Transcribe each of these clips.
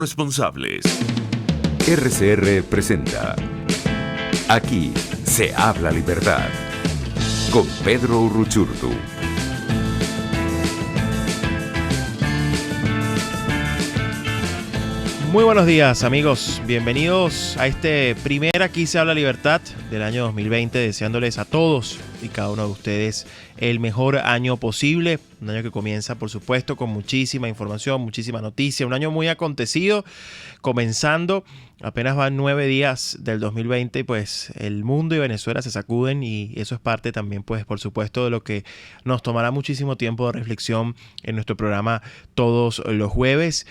Responsables. RCR presenta Aquí se habla libertad con Pedro Uruchurtu. Muy buenos días, amigos, bienvenidos a este primer Aquí se habla libertad del año 2020, deseándoles a todos y cada uno de ustedes el mejor año posible, un año que comienza por supuesto con muchísima información, muchísima noticia, un año muy acontecido, comenzando, apenas van 9 días del 2020, pues el mundo y Venezuela se sacuden y eso es parte también, pues por supuesto, de lo que nos tomará muchísimo tiempo de reflexión en nuestro programa todos los jueves.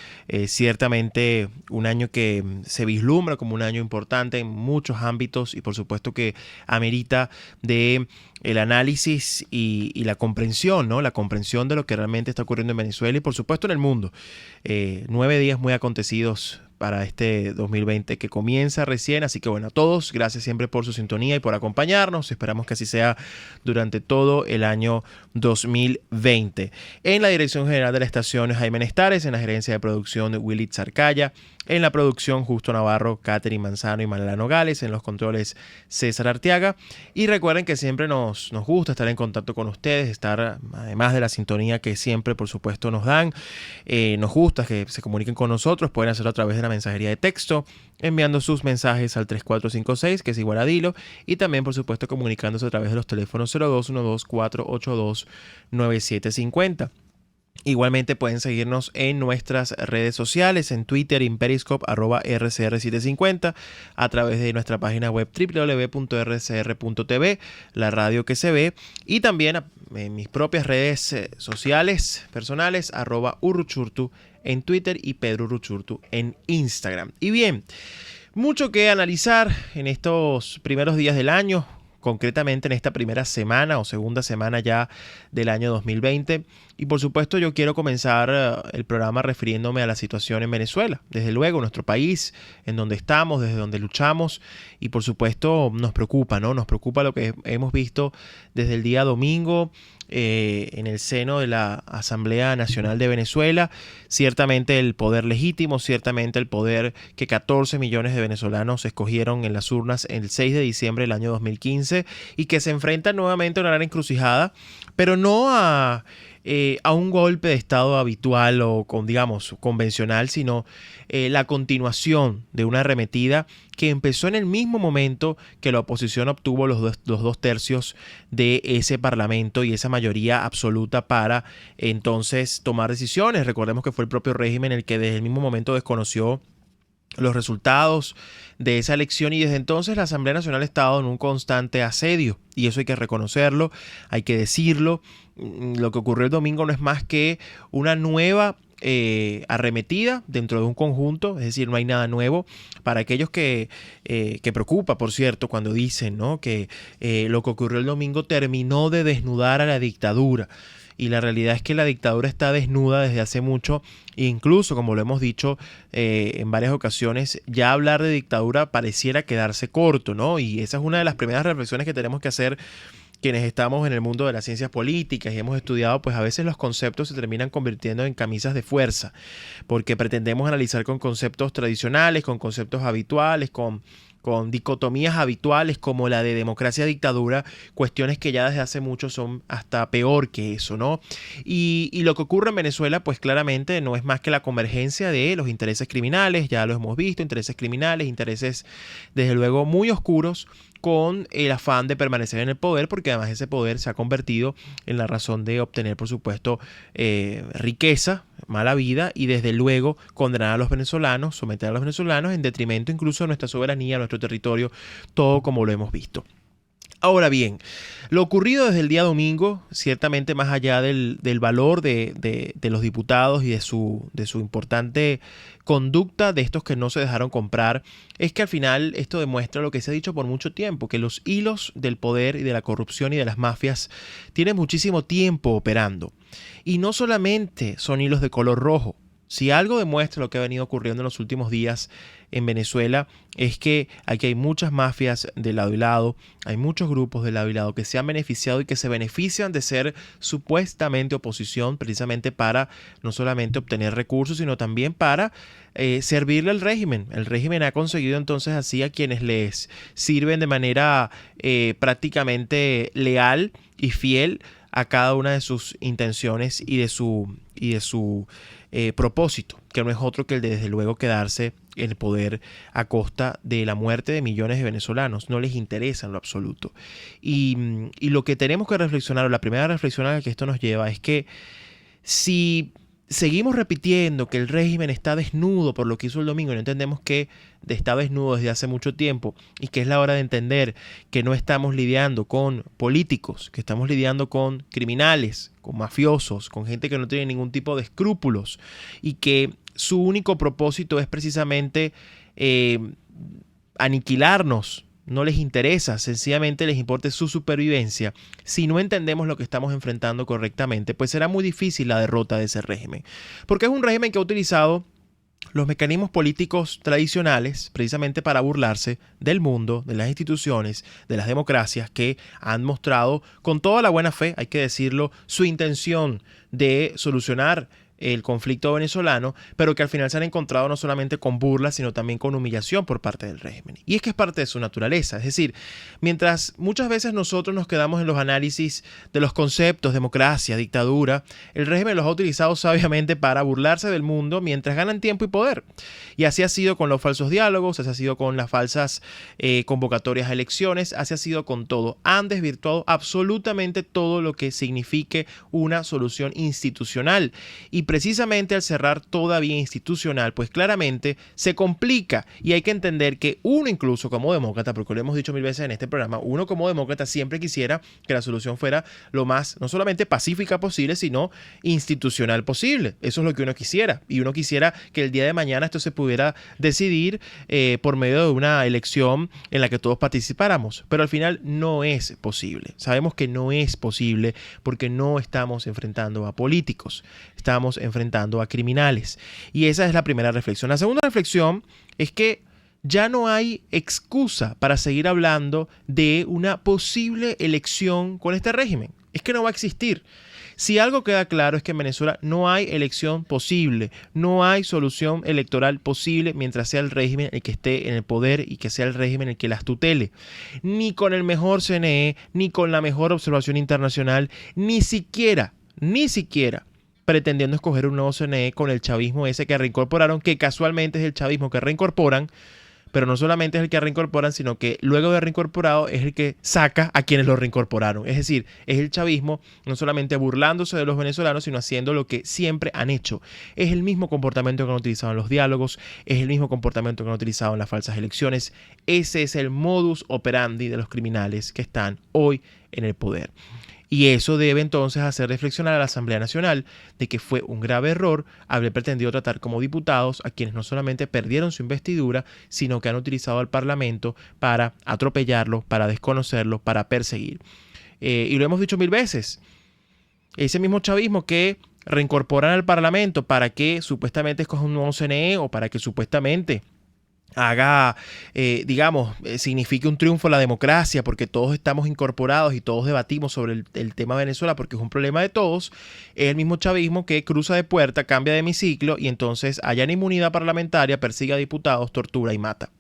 Ciertamente un año que se vislumbra como un año importante en muchos ámbitos y por supuesto que amerita de el análisis y la comprensión, ¿no? La comprensión de lo que realmente está ocurriendo en Venezuela y por supuesto en el mundo. 9 días muy acontecidos para este 2020 que comienza recién, así que bueno, a todos, gracias siempre por su sintonía y por acompañarnos, esperamos que así sea durante todo el año 2020. En la dirección general de la estación Jaime Nestares, en la gerencia de producción Willy Zarcaya, en la producción Justo Navarro, Catherine Manzano y Manela Nogales, en los controles César Arteaga, y recuerden que siempre nos gusta estar en contacto con ustedes, estar además de la sintonía que siempre por supuesto nos dan, nos gusta que se comuniquen con nosotros, pueden hacerlo a través de la mensajería de texto, enviando sus mensajes al 3456, que es igual a Dilo, y también por supuesto comunicándose a través de los teléfonos 0212-482-9750. Igualmente pueden seguirnos en nuestras redes sociales, en Twitter, en Periscope, @RCR750, a través de nuestra página web www.rcr.tv, la radio que se ve, y también en mis propias redes sociales personales, @Uruchurtu en Twitter y Pedro Uruchurtu en Instagram. Y bien, mucho que analizar en estos primeros días del año, concretamente en esta primera semana o segunda semana ya del año 2020. Y por supuesto yo quiero comenzar el programa refiriéndome a la situación en Venezuela. Desde luego, nuestro país, en donde estamos, desde donde luchamos. Y por supuesto nos preocupa, ¿no? Nos preocupa lo que hemos visto desde el día domingo en el seno de la Asamblea Nacional de Venezuela. Ciertamente el poder legítimo, ciertamente el poder que 14 millones de venezolanos escogieron en las urnas el 6 de diciembre del año 2015 y que se enfrentan nuevamente a una gran encrucijada, pero no a un golpe de estado habitual o convencional, sino la continuación de una arremetida que empezó en el mismo momento que la oposición obtuvo los dos tercios de ese parlamento y esa mayoría absoluta para entonces tomar decisiones. Recordemos que fue el propio régimen el que desde el mismo momento desconoció los resultados de esa elección y desde entonces la Asamblea Nacional ha estado en un constante asedio y eso hay que reconocerlo, hay que decirlo. Lo que ocurrió el domingo no es más que una nueva arremetida dentro de un conjunto, es decir, no hay nada nuevo para aquellos que preocupa, por cierto, cuando dicen, ¿no?, que lo que ocurrió el domingo terminó de desnudar a la dictadura. Y la realidad es que la dictadura está desnuda desde hace mucho, e incluso, como lo hemos dicho en varias ocasiones, ya hablar de dictadura pareciera quedarse corto, ¿no? Y esa es una de las primeras reflexiones que tenemos que hacer quienes estamos en el mundo de las ciencias políticas y hemos estudiado, pues a veces los conceptos se terminan convirtiendo en camisas de fuerza, porque pretendemos analizar con conceptos tradicionales, con conceptos habituales, con dicotomías habituales como la de democracia-dictadura, cuestiones que ya desde hace mucho son hasta peor que eso, ¿no? Y lo que ocurre en Venezuela, pues claramente no es más que la convergencia de los intereses criminales, ya lo hemos visto, intereses criminales, intereses desde luego muy oscuros, con el afán de permanecer en el poder, porque además ese poder se ha convertido en la razón de obtener, por supuesto, riqueza, mala vida y desde luego condenar a los venezolanos, someter a los venezolanos en detrimento incluso de nuestra soberanía, nuestro territorio, todo como lo hemos visto. Ahora bien, lo ocurrido desde el día domingo, ciertamente más allá del valor de los diputados y de su importante conducta de estos que no se dejaron comprar, es que al final esto demuestra lo que se ha dicho por mucho tiempo, que los hilos del poder y de la corrupción y de las mafias tienen muchísimo tiempo operando. Y no solamente son hilos de color rojo, Si algo demuestra lo que ha venido ocurriendo en los últimos días en Venezuela es que aquí hay muchas mafias de lado y lado, hay muchos grupos de lado y lado que se han beneficiado y que se benefician de ser supuestamente oposición precisamente para no solamente obtener recursos, sino también para servirle al régimen. El régimen ha conseguido entonces así a quienes les sirven de manera prácticamente leal y fiel a cada una de sus intenciones y de su propósito, que no es otro que el de desde luego quedarse en el poder a costa de la muerte de millones de venezolanos. No les interesa en lo absoluto. Y lo que tenemos que reflexionar, o la primera reflexión a la que esto nos lleva, es que si seguimos repitiendo que el régimen está desnudo por lo que hizo el domingo y no entendemos que está desnudo desde hace mucho tiempo y que es la hora de entender que no estamos lidiando con políticos, que estamos lidiando con criminales, con mafiosos, con gente que no tiene ningún tipo de escrúpulos y que su único propósito es precisamente aniquilarnos. No les interesa, sencillamente les importa su supervivencia. Si no entendemos lo que estamos enfrentando correctamente, pues será muy difícil la derrota de ese régimen. Porque es un régimen que ha utilizado los mecanismos políticos tradicionales precisamente para burlarse del mundo, de las instituciones, de las democracias que han mostrado con toda la buena fe, hay que decirlo, su intención de solucionar el conflicto venezolano, pero que al final se han encontrado no solamente con burlas, sino también con humillación por parte del régimen. Y es que es parte de su naturaleza. Es decir, mientras muchas veces nosotros nos quedamos en los análisis de los conceptos, democracia, dictadura, el régimen los ha utilizado sabiamente para burlarse del mundo mientras ganan tiempo y poder. Y así ha sido con los falsos diálogos, así ha sido con las falsas convocatorias a elecciones, así ha sido con todo. Han desvirtuado absolutamente todo lo que signifique una solución institucional. Y precisamente al cerrar toda vía institucional, pues claramente se complica y hay que entender que uno incluso como demócrata, porque lo hemos dicho mil veces en este programa, uno como demócrata siempre quisiera que la solución fuera lo más, no solamente pacífica posible, sino institucional posible. Eso es lo que uno quisiera. Y uno quisiera que el día de mañana esto se pudiera decidir por medio de una elección en la que todos participáramos. Pero al final no es posible. Sabemos que no es posible porque no estamos enfrentando a políticos. Estamos enfrentando a criminales. Y esa es la primera reflexión. La segunda reflexión es que ya no hay excusa para seguir hablando de una posible elección con este régimen. Es que no va a existir. Si algo queda claro es que en Venezuela no hay elección posible, no hay solución electoral posible mientras sea el régimen el que esté en el poder y que sea el régimen el que las tutele. Ni con el mejor CNE, ni con la mejor observación internacional, ni siquiera pretendiendo escoger un nuevo CNE con el chavismo ese que reincorporaron, que casualmente es el chavismo que reincorporan, pero no solamente es el que reincorporan, sino que luego de reincorporado es el que saca a quienes lo reincorporaron. Es decir, es el chavismo no solamente burlándose de los venezolanos, sino haciendo lo que siempre han hecho. Es el mismo comportamiento que han utilizado en los diálogos, es el mismo comportamiento que han utilizado en las falsas elecciones. Ese es el modus operandi de los criminales que están hoy en el poder. Y eso debe entonces hacer reflexionar a la Asamblea Nacional de que fue un grave error haber pretendido tratar como diputados a quienes no solamente perdieron su investidura, sino que han utilizado al Parlamento para atropellarlo, para desconocerlo, para perseguir. Y lo hemos dicho mil veces. Ese mismo chavismo que reincorporan al Parlamento para que supuestamente escoja un nuevo CNE o para que supuestamente haga, signifique un triunfo a la democracia porque todos estamos incorporados y todos debatimos sobre el tema de Venezuela porque es un problema de todos, es el mismo chavismo que cruza de puerta, cambia de hemiciclo y entonces hallan inmunidad parlamentaria, persigue a diputados, tortura y mata.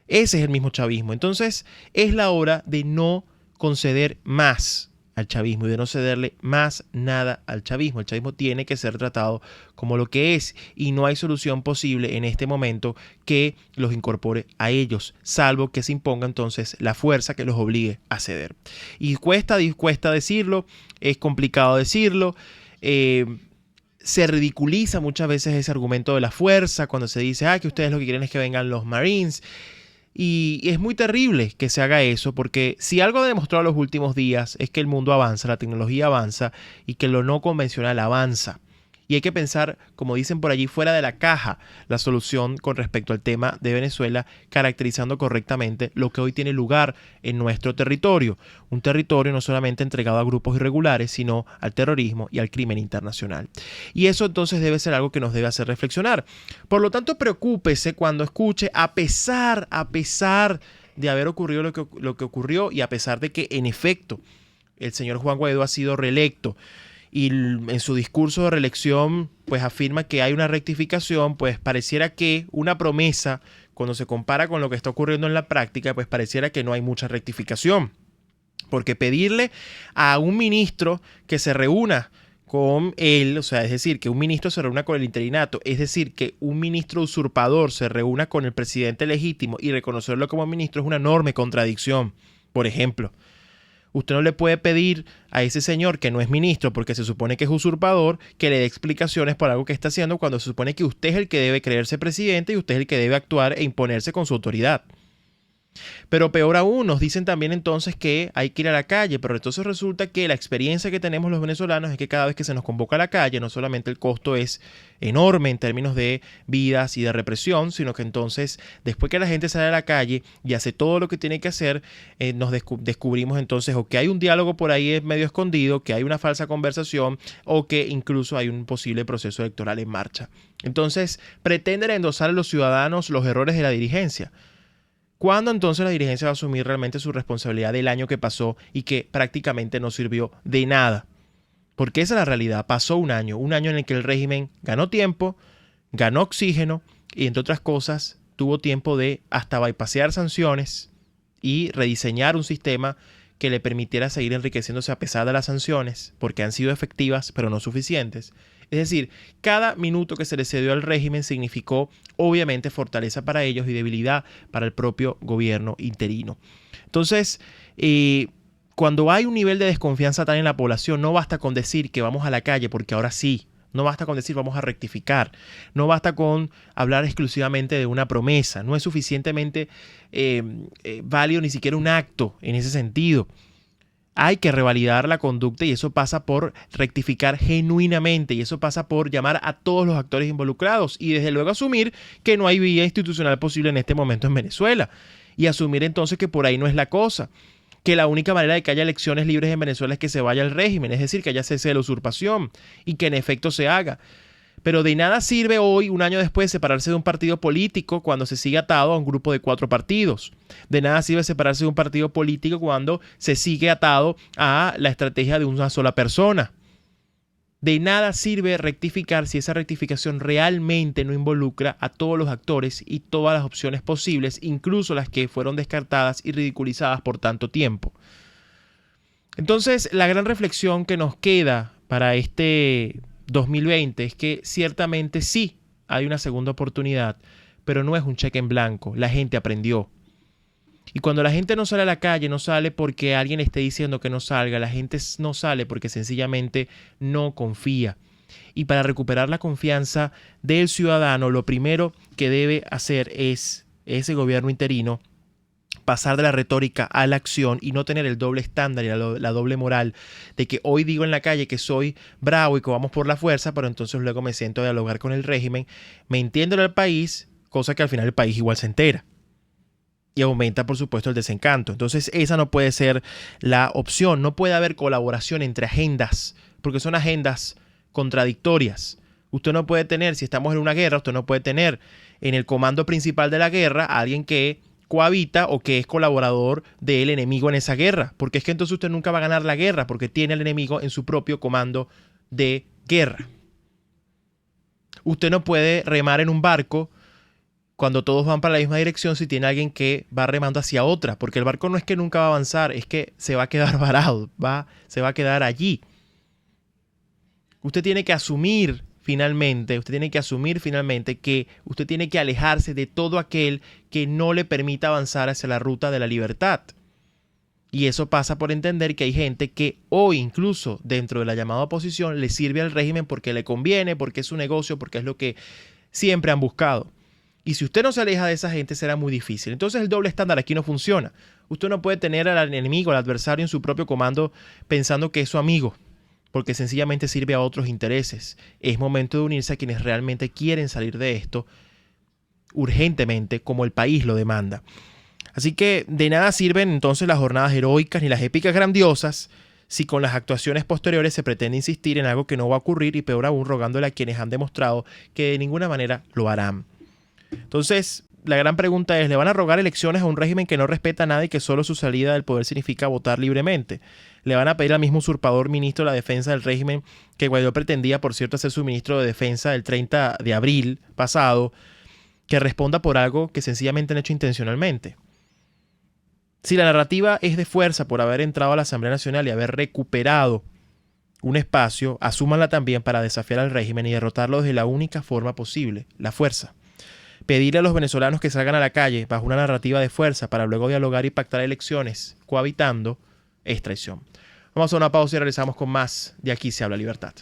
Ese es el mismo chavismo. Entonces es la hora de no conceder más al chavismo y de no cederle más nada al chavismo. El chavismo tiene que ser tratado como lo que es y no hay solución posible en este momento que los incorpore a ellos, salvo que se imponga entonces la fuerza que los obligue a ceder. Y cuesta decirlo, es complicado decirlo, se ridiculiza muchas veces ese argumento de la fuerza cuando se dice que ustedes lo que quieren es que vengan los Marines. Y es muy terrible que se haga eso porque si algo ha demostrado en los últimos días es que el mundo avanza, la tecnología avanza y que lo no convencional avanza. Y hay que pensar, como dicen por allí, fuera de la caja la solución con respecto al tema de Venezuela, caracterizando correctamente lo que hoy tiene lugar en nuestro territorio. Un territorio no solamente entregado a grupos irregulares, sino al terrorismo y al crimen internacional. Y eso entonces debe ser algo que nos debe hacer reflexionar. Por lo tanto, preocúpese cuando escuche, a pesar de haber ocurrido lo que ocurrió y a pesar de que, en efecto, el señor Juan Guaidó ha sido reelecto, y en su discurso de reelección pues afirma que hay una rectificación, pues pareciera que una promesa, cuando se compara con lo que está ocurriendo en la práctica, pues pareciera que no hay mucha rectificación. Porque pedirle a un ministro que se reúna con él, o sea, es decir, que un ministro se reúna con el interinato, es decir, que un ministro usurpador se reúna con el presidente legítimo y reconocerlo como ministro, es una enorme contradicción. Por ejemplo, usted no le puede pedir a ese señor que no es ministro porque se supone que es usurpador que le dé explicaciones por algo que está haciendo cuando se supone que usted es el que debe creerse presidente y usted es el que debe actuar e imponerse con su autoridad. Pero peor aún, nos dicen también entonces que hay que ir a la calle, pero entonces resulta que la experiencia que tenemos los venezolanos es que cada vez que se nos convoca a la calle, no solamente el costo es enorme en términos de vidas y de represión, sino que entonces después que la gente sale a la calle y hace todo lo que tiene que hacer, nos descubrimos entonces o que hay un diálogo por ahí medio escondido, que hay una falsa conversación o que incluso hay un posible proceso electoral en marcha. Entonces pretenden endosar a los ciudadanos los errores de la dirigencia. ¿Cuándo entonces la dirigencia va a asumir realmente su responsabilidad del año que pasó y que prácticamente no sirvió de nada? Porque esa es la realidad. Pasó un año en el que el régimen ganó tiempo, ganó oxígeno y, entre otras cosas, tuvo tiempo de hasta bypassear sanciones y rediseñar un sistema que le permitiera seguir enriqueciéndose a pesar de las sanciones, porque han sido efectivas pero no suficientes. Es decir, cada minuto que se le cedió al régimen significó obviamente fortaleza para ellos y debilidad para el propio gobierno interino. Entonces, cuando hay un nivel de desconfianza tal en la población, no basta con decir que vamos a la calle porque ahora sí. No basta con decir vamos a rectificar. No basta con hablar exclusivamente de una promesa. No es suficientemente válido ni siquiera un acto en ese sentido. Hay que revalidar la conducta y eso pasa por rectificar genuinamente y eso pasa por llamar a todos los actores involucrados y desde luego asumir que no hay vía institucional posible en este momento en Venezuela y asumir entonces que por ahí no es la cosa, que la única manera de que haya elecciones libres en Venezuela es que se vaya el régimen, es decir, que haya cese de la usurpación y que en efecto se haga. Pero de nada sirve hoy, un año después, separarse de un partido político cuando se sigue atado a un grupo de 4 partidos. De nada sirve separarse de un partido político cuando se sigue atado a la estrategia de una sola persona. De nada sirve rectificar si esa rectificación realmente no involucra a todos los actores y todas las opciones posibles, incluso las que fueron descartadas y ridiculizadas por tanto tiempo. Entonces, la gran reflexión que nos queda para este 2020 es que ciertamente sí hay una segunda oportunidad, pero no es un cheque en blanco. La gente aprendió. Y cuando la gente no sale a la calle, no sale porque alguien esté diciendo que no salga. La gente no sale porque sencillamente no confía. Y para recuperar la confianza del ciudadano, lo primero que debe hacer es ese gobierno interino pasar de la retórica a la acción y no tener el doble estándar y la doble moral de que hoy digo en la calle que soy bravo y que vamos por la fuerza, pero entonces luego me siento a dialogar con el régimen, me entiendo al país, cosa que al final el país igual se entera. Y aumenta, por supuesto, el desencanto. Entonces, esa no puede ser la opción. No puede haber colaboración entre agendas, porque son agendas contradictorias. Usted no puede tener, si estamos en una guerra, usted no puede tener en el comando principal de la guerra a alguien que cohabita o que es colaborador del enemigo en esa guerra, porque es que entonces usted nunca va a ganar la guerra porque tiene al enemigo en su propio comando de guerra. Usted no puede remar en un barco cuando todos van para la misma dirección si tiene alguien que va remando hacia otra, porque el barco no es que nunca va a avanzar, es que se va a quedar varado, se va a quedar allí. Usted tiene que asumir finalmente que usted tiene que alejarse de todo aquel que no le permita avanzar hacia la ruta de la libertad. Y eso pasa por entender que hay gente que hoy, incluso dentro de la llamada oposición, le sirve al régimen porque le conviene, porque es su negocio, porque es lo que siempre han buscado. Y si usted no se aleja de esa gente, será muy difícil. Entonces el doble estándar aquí no funciona. Usted no puede tener al enemigo, al adversario en su propio comando pensando que es su amigo, porque sencillamente sirve a otros intereses. Es momento de unirse a quienes realmente quieren salir de esto urgentemente, como el país lo demanda. Así que de nada sirven entonces las jornadas heroicas ni las épicas grandiosas si con las actuaciones posteriores se pretende insistir en algo que no va a ocurrir y peor aún rogándole a quienes han demostrado que de ninguna manera lo harán. Entonces, la gran pregunta es, ¿le van a rogar elecciones a un régimen que no respeta a nadie y que solo su salida del poder significa votar libremente? ¿Le van a pedir al mismo usurpador ministro de la defensa del régimen que Guaidó pretendía, por cierto, ser su ministro de defensa el 30 de abril pasado, que responda por algo que sencillamente han hecho intencionalmente? Si la narrativa es de fuerza por haber entrado a la Asamblea Nacional y haber recuperado un espacio, asúmanla también para desafiar al régimen y derrotarlo de la única forma posible, la fuerza. Pedirle a los venezolanos que salgan a la calle bajo una narrativa de fuerza para luego dialogar y pactar elecciones cohabitando es traición. Vamos a una pausa y regresamos con más de Aquí se habla libertad.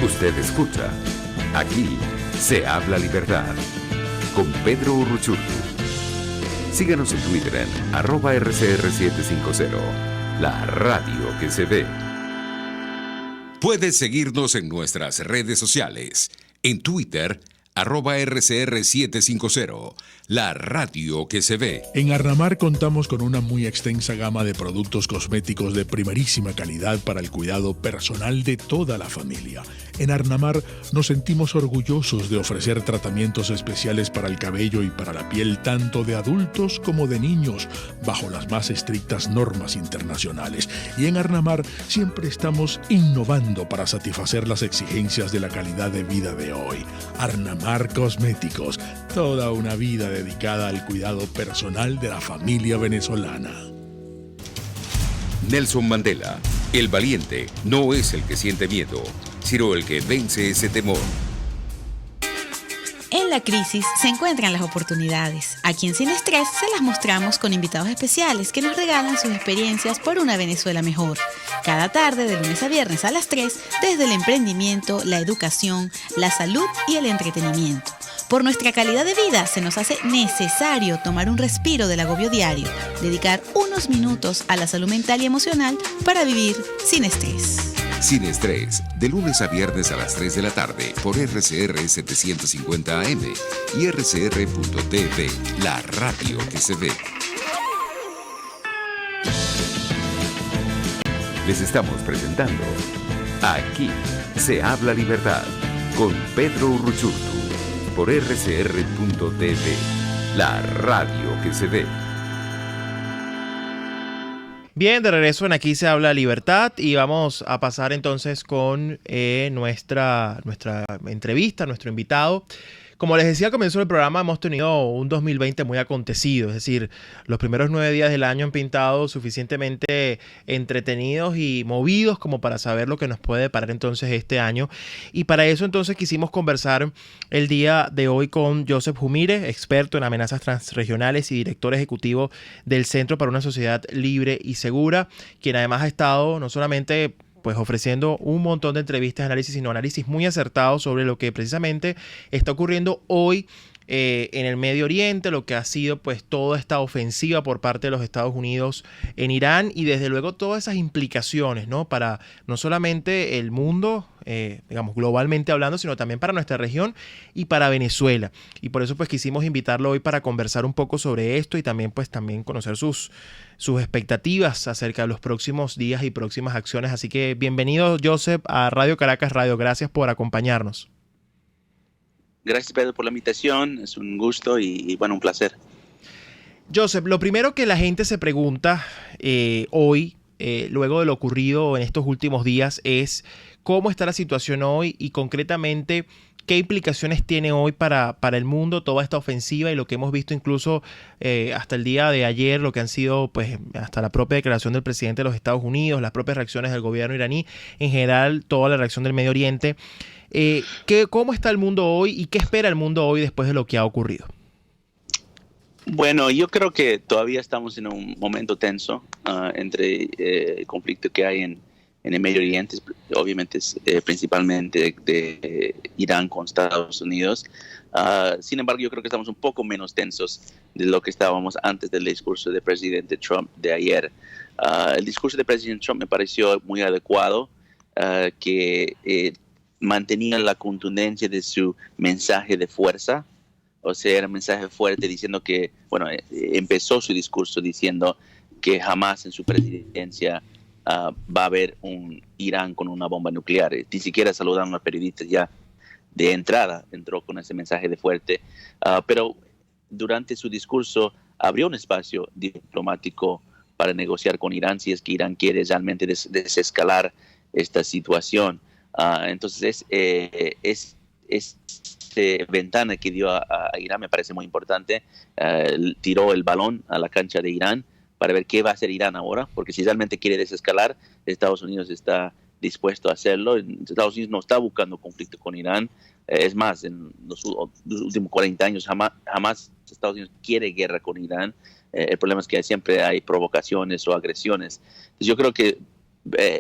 Usted escucha Aquí se habla libertad con Pedro Urruchurtu. Síganos en Twitter en @RCR750, la radio que se ve. Puedes seguirnos en nuestras redes sociales. En Twitter, @RCR750, la radio que se ve. En Arnamar contamos con una muy extensa gama de productos cosméticos de primerísima calidad para el cuidado personal de toda la familia. En Arnamar nos sentimos orgullosos de ofrecer tratamientos especiales para el cabello y para la piel tanto de adultos como de niños, bajo las más estrictas normas internacionales. Y en Arnamar siempre estamos innovando para satisfacer las exigencias de la calidad de vida de hoy. Arnamar Cosméticos, toda una vida dedicada al cuidado personal de la familia venezolana. Nelson Mandela, el valiente no es el que siente miedo, sino el que vence ese temor. En la crisis se encuentran las oportunidades. Aquí en Sin Estrés se las mostramos con invitados especiales que nos regalan sus experiencias por una Venezuela mejor. Cada tarde, de lunes a viernes a las 3, desde el emprendimiento, la educación, la salud y el entretenimiento. Por nuestra calidad de vida se nos hace necesario tomar un respiro del agobio diario, dedicar unos minutos a la salud mental y emocional para vivir sin estrés. Sin Estrés, de lunes a viernes a las 3 de la tarde por RCR 750 AM y RCR.tv, la radio que se ve. Les estamos presentando Aquí se habla libertad con Pedro Urruchurtu por RCR.tv, la radio que se ve. Bien, de regreso en Aquí se habla libertad y vamos a pasar entonces con nuestra entrevista, nuestro invitado. Como les decía al comienzo del programa, hemos tenido un 2020 muy acontecido, es decir, los primeros 9 días del año han pintado suficientemente entretenidos y movidos como para saber lo que nos puede deparar entonces este año. Y para eso entonces quisimos conversar el día de hoy con Joseph Jumire, experto en amenazas transregionales y director ejecutivo del Centro para una Sociedad Libre y Segura, quien además ha estado no solamente pues ofreciendo un montón de entrevistas, análisis, sino análisis muy acertados sobre lo que precisamente está ocurriendo hoy en el Medio Oriente, lo que ha sido pues toda esta ofensiva por parte de los Estados Unidos en Irán y desde luego todas esas implicaciones, ¿no? Para no solamente el mundo, digamos globalmente hablando, sino también para nuestra región y para Venezuela. Y por eso pues quisimos invitarlo hoy para conversar un poco sobre esto y también pues también conocer sus expectativas acerca de los próximos días y próximas acciones. Así que bienvenido, Joseph, a Radio Caracas Radio. Gracias por acompañarnos. Gracias, Pedro, por la invitación. Es un gusto y bueno, un placer. Joseph, lo primero que la gente se pregunta hoy, luego de lo ocurrido en estos últimos días, es cómo está la situación hoy y concretamente qué implicaciones tiene hoy para el mundo toda esta ofensiva y lo que hemos visto incluso hasta el día de ayer, lo que han sido pues hasta la propia declaración del presidente de los Estados Unidos, las propias reacciones del gobierno iraní, en general toda la reacción del Medio Oriente. ¿Cómo está el mundo hoy y qué espera el mundo hoy después de lo que ha ocurrido? Bueno, yo creo que todavía estamos en un momento tenso entre el conflicto que hay en el Medio Oriente, obviamente principalmente de Irán con Estados Unidos. Sin embargo, yo creo que estamos un poco menos tensos de lo que estábamos antes del discurso del presidente Trump de ayer. El discurso del presidente Trump me pareció muy adecuado, que mantenía la contundencia de su mensaje de fuerza. O sea, era un mensaje fuerte diciendo que, empezó su discurso diciendo que jamás en su presidencia va a haber un Irán con una bomba nuclear. Ni siquiera saludaron a los periodistas, ya de entrada entró con ese mensaje de fuerte. Pero durante su discurso abrió un espacio diplomático para negociar con Irán si es que Irán quiere realmente desescalar esta situación. Entonces, ventana que dio a Irán me parece muy importante. Tiró el balón a la cancha de Irán para ver qué va a hacer Irán ahora, porque si realmente quiere desescalar, Estados Unidos está dispuesto a hacerlo. Estados Unidos no está buscando conflicto con Irán. Es más, en los últimos 40 años jamás Estados Unidos quiere guerra con Irán. El problema es que siempre hay provocaciones o agresiones. Entonces yo creo que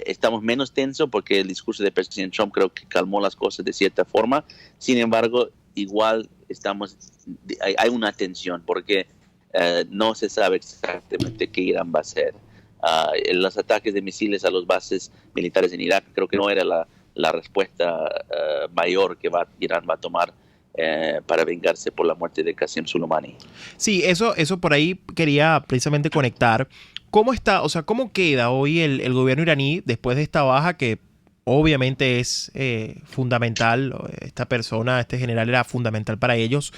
estamos menos tensos porque el discurso del presidente Trump creo que calmó las cosas de cierta forma. Sin embargo, igual hay una tensión porque no se sabe exactamente qué Irán va a hacer. Los ataques de misiles a las bases militares en Irak creo que no era la respuesta mayor que Irán va a tomar para vengarse por la muerte de Qasem Soleimani. Sí, eso por ahí quería precisamente conectar. ¿Cómo está, o sea, cómo queda hoy el gobierno iraní después de esta baja que obviamente es fundamental? Esta persona, este general era fundamental para ellos.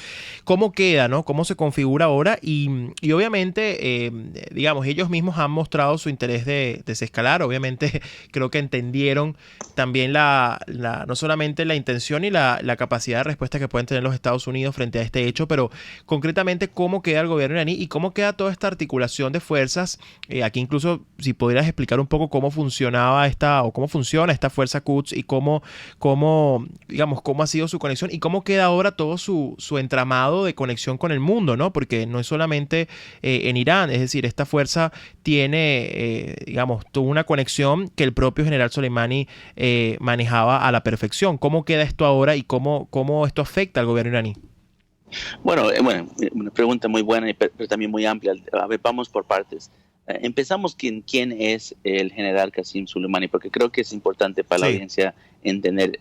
¿Cómo queda, no? ¿Cómo se configura ahora? Y obviamente, digamos, ellos mismos han mostrado su interés de desescalar. Obviamente, creo que entendieron también no solamente la intención y la capacidad de respuesta que pueden tener los Estados Unidos frente a este hecho, pero concretamente cómo queda el gobierno iraní y cómo queda toda esta articulación de fuerzas. Aquí incluso, si pudieras explicar un poco cómo funcionaba cómo funciona esta fuerza Quds y cómo ha sido su conexión y cómo queda ahora todo su entramado de conexión con el mundo, ¿no? Porque no es solamente en Irán, es decir, esta fuerza tiene, toda una conexión que el propio general Soleimani manejaba a la perfección. ¿Cómo queda esto ahora y cómo esto afecta al gobierno iraní? Bueno, una pregunta muy buena, pero también muy amplia. A ver, vamos por partes. Empezamos quién es el general Qasem Soleimani, porque creo que es importante para la audiencia entender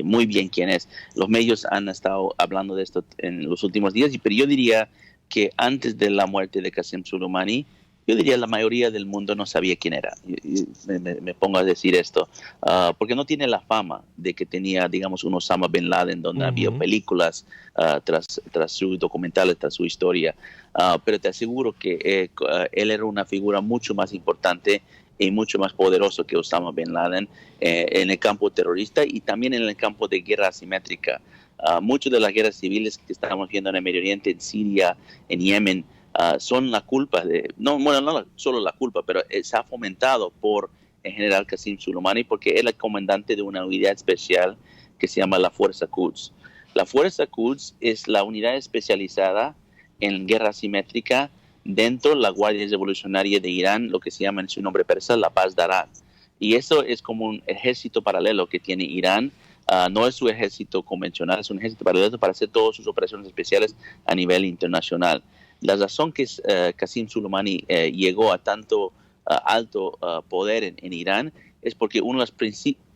muy bien quién es. Los medios han estado hablando de esto en los últimos días, pero yo diría que antes de la muerte de Qasem Soleimani, yo diría la mayoría del mundo no sabía quién era. Me pongo a decir esto, porque no tiene la fama de que tenía, digamos, un Osama Bin Laden, donde había películas tras sus documentales, tras su historia. Pero te aseguro que él era una figura mucho más importante y mucho más poderoso que Osama Bin Laden en el campo terrorista y también en el campo de guerra asimétrica. Muchas de las guerras civiles que estamos viendo en el Medio Oriente, en Siria, en Yemen, son la culpa no solo la culpa, pero se ha fomentado por el general Qasem Soleimani porque él es el comandante de una unidad especial que se llama la Fuerza Quds. La Fuerza Quds es la unidad especializada en guerra asimétrica dentro de la Guardia Revolucionaria de Irán, lo que se llama en su nombre persa la Paz Darat. Y eso es como un ejército paralelo que tiene Irán. No es su ejército convencional, es un ejército paralelo para hacer todas sus operaciones especiales a nivel internacional. La razón que Qasem Soleimani llegó a tanto alto poder en Irán es porque uno de los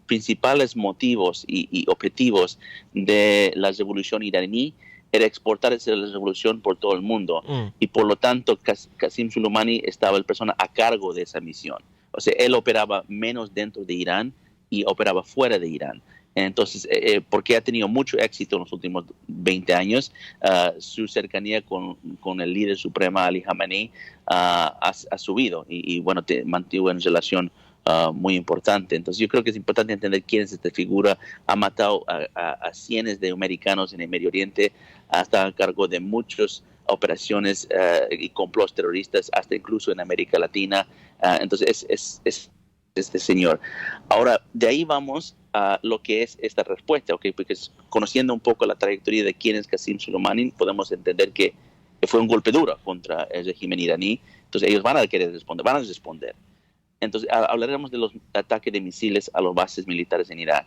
principales motivos y objetivos de la revolución iraní era exportar esa revolución por todo el mundo. Y por lo tanto, Qasem Soleimani estaba el persona a cargo de esa misión. O sea, él operaba menos dentro de Irán y operaba fuera de Irán. Entonces, porque ha tenido mucho éxito en los últimos 20 años, su cercanía con el líder supremo Ali Khamenei ha subido y mantuvo en relación muy importante. Entonces, yo creo que es importante entender quién es esta figura. Ha matado a cientos de americanos en el Medio Oriente, ha estado a cargo de muchas operaciones y complots terroristas, hasta incluso en América Latina. Entonces, es este señor. Ahora, de ahí vamos a lo que es esta respuesta, ¿okay? Porque conociendo un poco la trayectoria de quién es Qasem Soleimani, podemos entender que fue un golpe duro contra el régimen iraní. Entonces, ellos van a querer responder, Entonces, hablaremos de los ataques de misiles a las bases militares en Irak.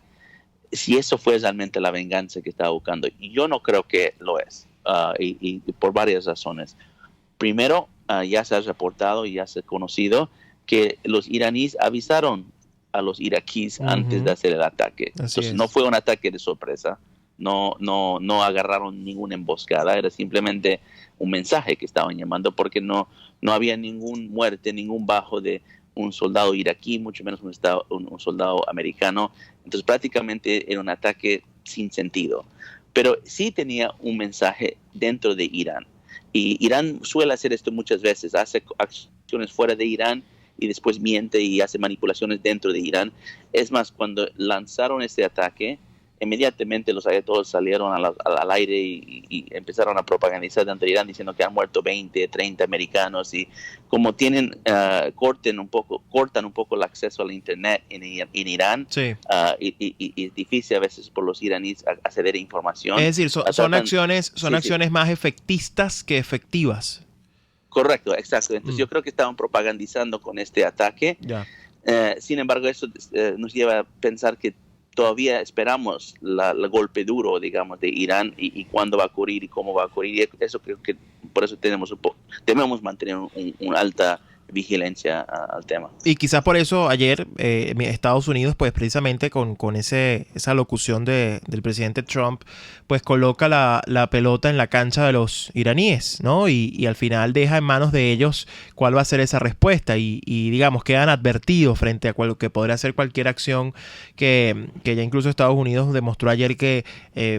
Si eso fue realmente la venganza que estaba buscando, yo no creo que lo es, y por varias razones. Primero, ya se ha reportado y ya se ha conocido que los iraníes avisaron a los iraquíes antes de hacer el ataque. Entonces no fue un ataque de sorpresa, no agarraron ninguna emboscada, era simplemente un mensaje que estaban llamando, porque no había ningún muerte, ningún bajo de un soldado iraquí, mucho menos un soldado americano. Entonces prácticamente era un ataque sin sentido, pero sí tenía un mensaje dentro de Irán. Y Irán suele hacer esto muchas veces, hace acciones fuera de Irán y después miente y hace manipulaciones dentro de Irán. Es más, cuando lanzaron este ataque, inmediatamente los ayatolás salieron al aire y empezaron a propagandizar dentro de Irán diciendo que han muerto 20, 30 americanos, y como tienen cortan un poco el acceso al internet en Irán, sí. Y es difícil a veces por los iraníes acceder a información. Es decir, son acciones más efectistas que efectivas. Correcto, exacto. Entonces yo creo que estaban propagandizando con este ataque. Ya. Sin embargo, eso nos lleva a pensar que todavía esperamos el golpe duro, digamos, de Irán, y cuándo va a ocurrir y cómo va a ocurrir. Y eso creo que por eso debemos mantener una alta vigilancia al tema. Y quizás por eso ayer Estados Unidos, pues precisamente con esa locución del presidente Trump, pues coloca la pelota en la cancha de los iraníes, ¿no? Y al final deja en manos de ellos cuál va a ser esa respuesta, y digamos, quedan advertidos frente a que podría ser cualquier acción que ya incluso Estados Unidos demostró ayer que,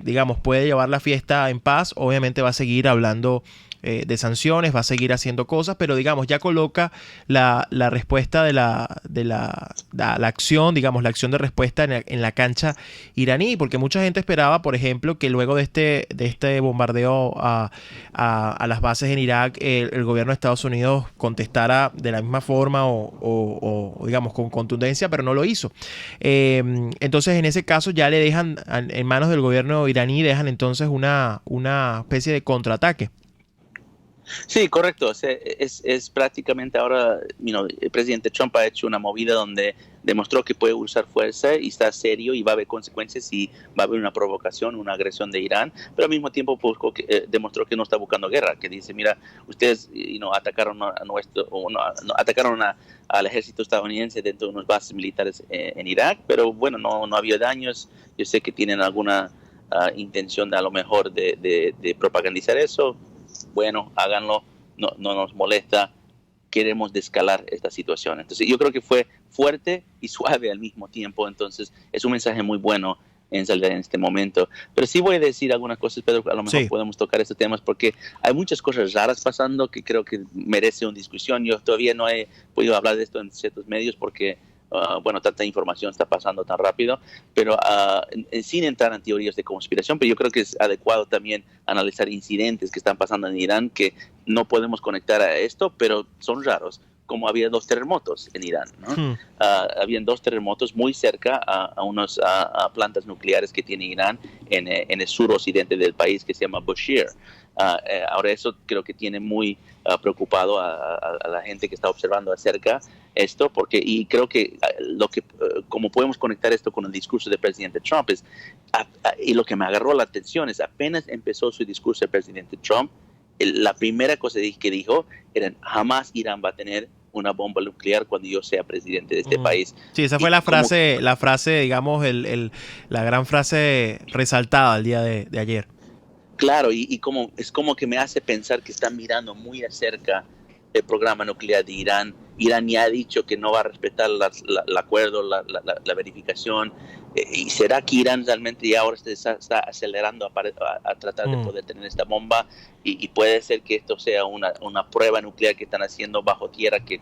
digamos, puede llevar la fiesta en paz. Obviamente va a seguir hablando de sanciones, va a seguir haciendo cosas, pero digamos, ya coloca la respuesta de la acción, digamos, la acción de respuesta en la cancha iraní, porque mucha gente esperaba, por ejemplo, que luego de este bombardeo a las bases en Irak, el gobierno de Estados Unidos contestara de la misma forma o digamos, con contundencia, pero no lo hizo. Entonces, en ese caso ya le dejan en manos del gobierno iraní, dejan entonces una especie de contraataque. Sí, correcto. Es prácticamente ahora, el presidente Trump ha hecho una movida donde demostró que puede usar fuerza y está serio, y va a haber consecuencias si va a haber una provocación, una agresión de Irán, pero al mismo tiempo demostró que no está buscando guerra, que dice, mira, ustedes atacaron al ejército estadounidense dentro de unas bases militares en Irak, pero bueno, no había daños. Yo sé que tienen alguna intención a lo mejor de propagandizar eso. Bueno, háganlo, no nos molesta, queremos descalar esta situación. Entonces yo creo que fue fuerte y suave al mismo tiempo, entonces es un mensaje muy bueno en salir en este momento. Pero sí voy a decir algunas cosas, Pedro, a lo mejor podemos tocar estos temas, porque hay muchas cosas raras pasando que creo que merece una discusión. Yo todavía no he podido hablar de esto en ciertos medios porque tanta información está pasando tan rápido, pero sin entrar en teorías de conspiración, pero yo creo que es adecuado también analizar incidentes que están pasando en Irán que no podemos conectar a esto, pero son raros, como había 2 terremotos en Irán, ¿no? Habían 2 terremotos muy cerca a unas plantas nucleares que tiene Irán en el suroccidente del país, que se llama Bushehr. Ahora eso creo que tiene muy preocupado a la gente que está observando acerca esto, y creo que como podemos conectar esto con el discurso del presidente Trump y lo que me agarró la atención es apenas empezó su discurso el presidente Trump, la primera cosa que dijo era: jamás Irán va a tener una bomba nuclear cuando yo sea presidente de este país. Sí, esa fue la frase, digamos, la gran frase resaltada el día de ayer. Claro, y es como que me hace pensar que están mirando muy de cerca el programa nuclear de Irán. Irán ya ha dicho que no va a respetar el acuerdo, la verificación. ¿Y será que Irán realmente ya ahora está acelerando a tratar de poder tener esta bomba? Y puede ser que esto sea una prueba nuclear que están haciendo bajo tierra que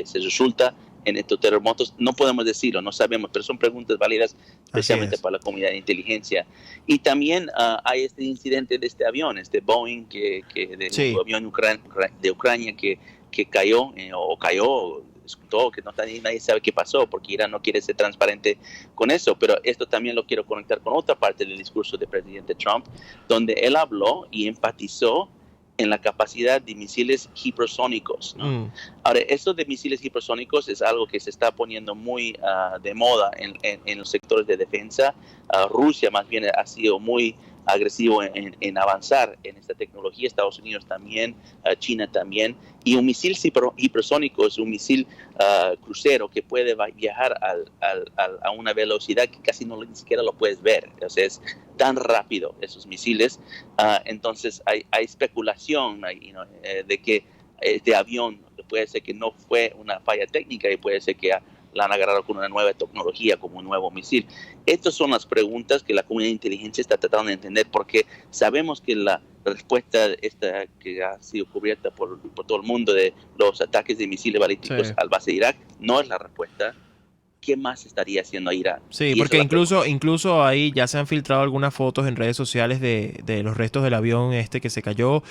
se resulta en estos terremotos. No podemos decirlo, no sabemos, pero son preguntas válidas, especialmente para la comunidad de inteligencia. Y también hay este incidente de este avión, este Boeing, un avión de Ucrania que cayó, que nadie sabe qué pasó, porque Irán no quiere ser transparente con eso. Pero esto también lo quiero conectar con otra parte del discurso del presidente Trump, donde él habló y enfatizó en la capacidad de misiles hipersónicos, ¿no? Ahora, esto de misiles hipersónicos es algo que se está poniendo muy de moda en los sectores de defensa. Rusia más bien ha sido muy agresivo en avanzar en esta tecnología. Estados Unidos también, China también. Y un misil hipersónico es un misil crucero que puede viajar a una velocidad que casi ni siquiera lo puedes ver. O sea, es tan rápido esos misiles. Entonces hay especulación de que este avión puede ser que no fue una falla técnica y puede ser que la han agarrado con una nueva tecnología, como un nuevo misil. Estas son las preguntas que la comunidad de inteligencia está tratando de entender, porque sabemos que la respuesta esta que ha sido cubierta por todo el mundo de los ataques de misiles balísticos al base de Irak no es la respuesta. ¿Qué más estaría haciendo Irán? Sí, porque incluso ahí ya se han filtrado algunas fotos en redes sociales de los restos del avión que se cayó,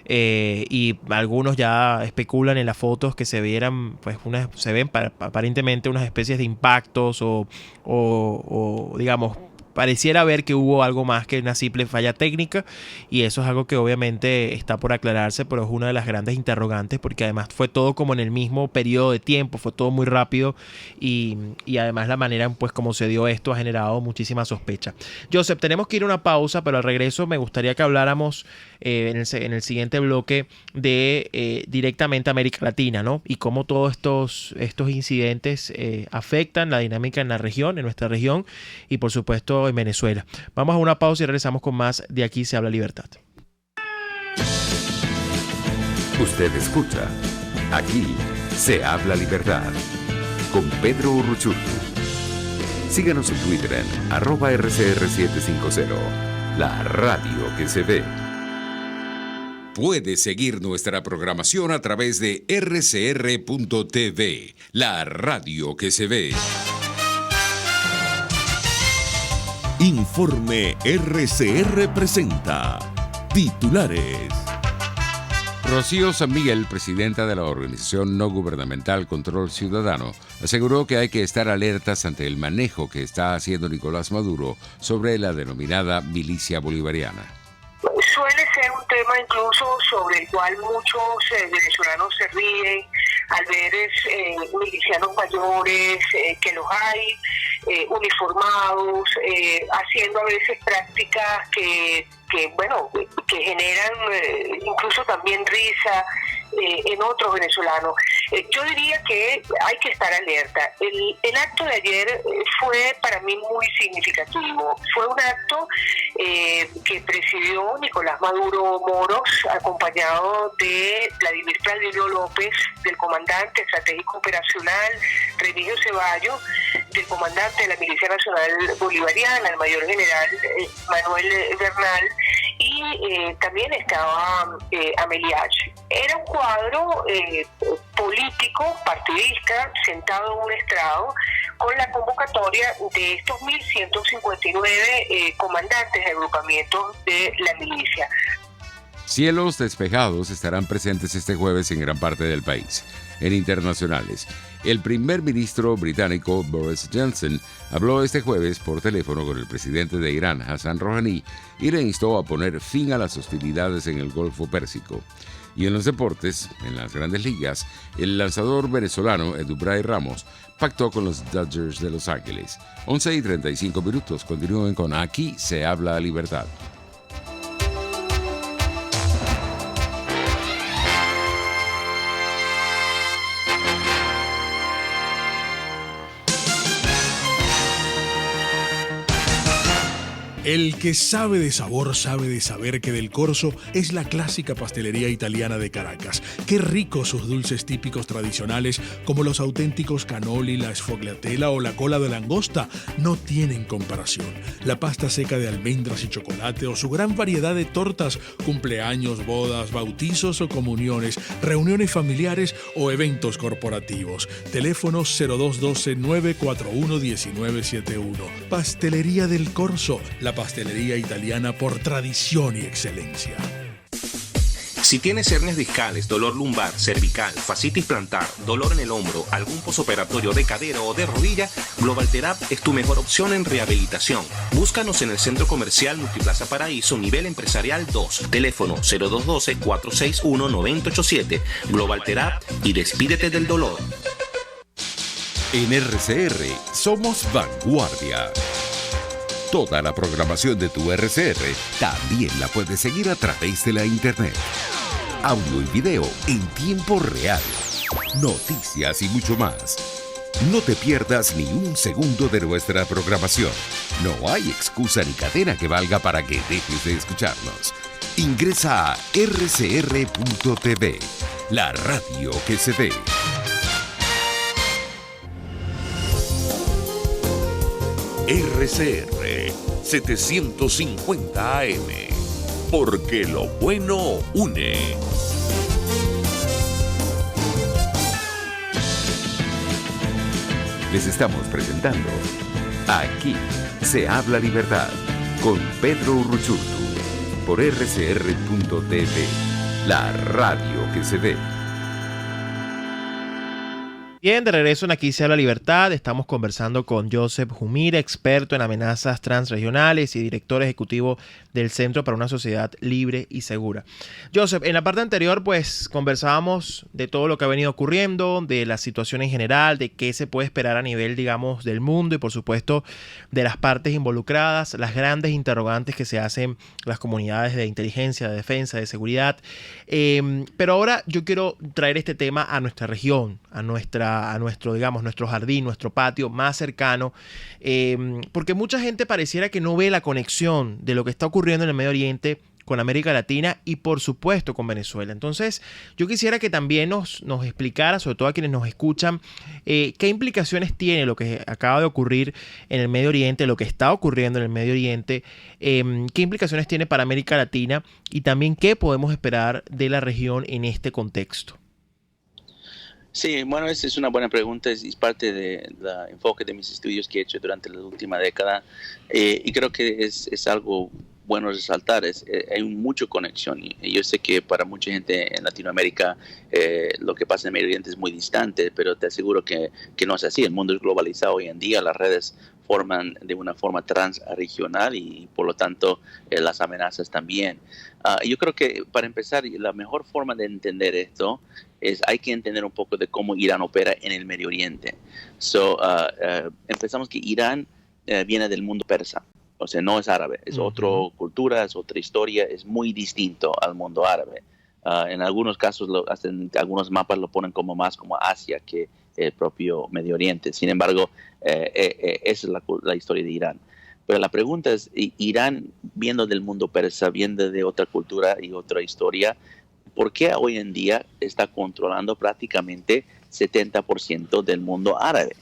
y algunos ya especulan en las fotos que se vieran, pues se ven aparentemente unas especies de impactos o digamos, pareciera ver que hubo algo más que una simple falla técnica, y eso es algo que obviamente está por aclararse, pero es una de las grandes interrogantes, porque además fue todo como en el mismo periodo de tiempo, fue todo muy rápido, y además la manera pues como se dio esto ha generado muchísima sospecha. Joseph, tenemos que ir a una pausa, pero al regreso me gustaría que habláramos en el siguiente bloque de directamente América Latina, ¿no? Y cómo todos estos incidentes afectan la dinámica en la región, en nuestra región, y por supuesto en Venezuela. Vamos a una pausa y regresamos con más de Aquí se habla libertad. Usted escucha Aquí se habla libertad con Pedro Urruchurtu. Síganos en Twitter en @RCR750, la radio que se ve. Puede seguir nuestra programación a través de rcr.tv, la radio que se ve. Informe RCR presenta titulares. Rocío San Miguel, presidenta de la organización no gubernamental Control Ciudadano, aseguró que hay que estar alertas ante el manejo que está haciendo Nicolás Maduro sobre la denominada milicia bolivariana. Suele ser un tema incluso sobre el cual muchos venezolanos se ríen al ver milicianos mayores, que los hay, uniformados, haciendo a veces prácticas que generan incluso también risa en otros venezolanos. Yo diría que hay que estar alerta. El acto de ayer fue para mí muy significativo. Fue un acto que presidió Nicolás Maduro Moros, acompañado de Vladimir Vladimiro López, del comandante estratégico operacional Remigio Ceballos, del comandante de la Milicia Nacional Bolivariana, el mayor general Manuel Bernal, y también estaba Ameliach. Era un cuadro político, partidista, sentado en un estrado, con la convocatoria de estos 1.159 comandantes de agrupamientos de la milicia. Cielos despejados estarán presentes este jueves en gran parte del país. En internacionales, el primer ministro británico Boris Johnson habló este jueves por teléfono con el presidente de Irán, Hassan Rouhani, y le instó a poner fin a las hostilidades en el Golfo Pérsico. Y en los deportes, en las grandes ligas, el lanzador venezolano Edubray Ramos pactó con los Dodgers de Los Ángeles. 11:35. Continúen con Aquí se habla libertad. El que sabe de sabor sabe de saber que Del Corso es la clásica pastelería italiana de Caracas. Qué ricos sus dulces típicos tradicionales, como los auténticos cannoli, la sfogliatella o la cola de langosta, no tienen comparación. La pasta seca de almendras y chocolate o su gran variedad de tortas, cumpleaños, bodas, bautizos o comuniones, reuniones familiares o eventos corporativos. Teléfono 0212-941-1971. Pastelería Del Corso, la pastelería italiana por tradición y excelencia. Si tienes hernias discales, dolor lumbar, cervical, fascitis plantar, dolor en el hombro, algún posoperatorio de cadera o de rodilla, Global Therap es tu mejor opción en rehabilitación. Búscanos en el Centro Comercial Multiplaza Paraíso, nivel empresarial 2, teléfono 0212-461-9087. Global Therap y despídete del dolor. En RCR somos vanguardia. Toda la programación de tu RCR también la puedes seguir a través de la internet. Audio y video en tiempo real. Noticias y mucho más. No te pierdas ni un segundo de nuestra programación. No hay excusa ni cadena que valga para que dejes de escucharnos. Ingresa a rcr.tv, la radio que se ve. RCR 750 AM, porque lo bueno une. Les estamos presentando Aquí se habla libertad con Pedro Urruchurtu por rcr.tv, la radio que se ve. Bien, de regreso en Aquí se habla libertad. Estamos conversando con Joseph Jumira, experto en amenazas transregionales y director ejecutivo del Centro para una Sociedad Libre y Segura. Joseph, en la parte anterior pues conversábamos de todo lo que ha venido ocurriendo, de la situación en general, de qué se puede esperar a nivel, digamos, del mundo y por supuesto de las partes involucradas, las grandes interrogantes que se hacen las comunidades de inteligencia, de defensa, de seguridad. Pero ahora yo quiero traer este tema a nuestra región, a nuestro, digamos, nuestro jardín, nuestro patio más cercano, porque mucha gente pareciera que no ve la conexión de lo que está ocurriendo en el Medio Oriente con América Latina y por supuesto con Venezuela. Entonces yo quisiera que también nos explicara, sobre todo a quienes nos escuchan, qué implicaciones tiene lo que acaba de ocurrir en el Medio Oriente, lo que está ocurriendo en el Medio Oriente, qué implicaciones tiene para América Latina y también qué podemos esperar de la región en este contexto. Sí, bueno, esa es una buena pregunta, es parte del enfoque de mis estudios que he hecho durante la última década y creo que es algo bueno resaltar, hay mucha conexión y yo sé que para mucha gente en Latinoamérica lo que pasa en el Medio Oriente es muy distante, pero te aseguro que no es así. El mundo es globalizado hoy en día, las redes forman de una forma transregional y por lo tanto las amenazas también. Yo creo que para empezar la mejor forma de entender esto hay que entender un poco de cómo Irán opera en el Medio Oriente. Empezamos que Irán viene del mundo persa. O sea, no es árabe, es otra cultura, es otra historia, es muy distinto al mundo árabe. En algunos casos, algunos mapas lo ponen más como Asia que el propio Medio Oriente. Sin embargo, esa es la historia de Irán. Pero la pregunta es, Irán, viendo del mundo persa, viendo de otra cultura y otra historia, ¿por qué hoy en día está controlando prácticamente 70% del mundo árabe?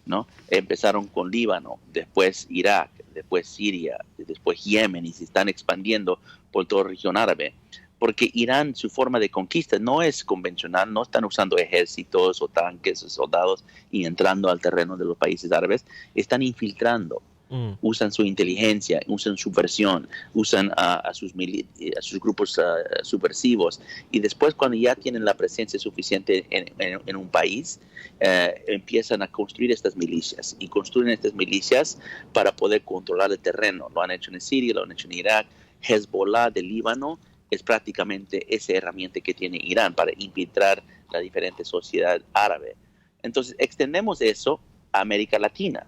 ¿No? Empezaron con Líbano, después Irak, después Siria, después Yemen y se están expandiendo por toda la región árabe. Porque Irán, su forma de conquista no es convencional, no están usando ejércitos o tanques o soldados y entrando al terreno de los países árabes, están infiltrando. Usan su inteligencia, usan su versión, usan a sus grupos subversivos y después cuando ya tienen la presencia suficiente en un país, empiezan a construir estas milicias y construyen estas milicias para poder controlar el terreno. Lo han hecho en Siria, lo han hecho en Irak. Hezbollah de Líbano es prácticamente esa herramienta que tiene Irán para infiltrar la diferente sociedad árabe. Entonces extendemos eso a América Latina.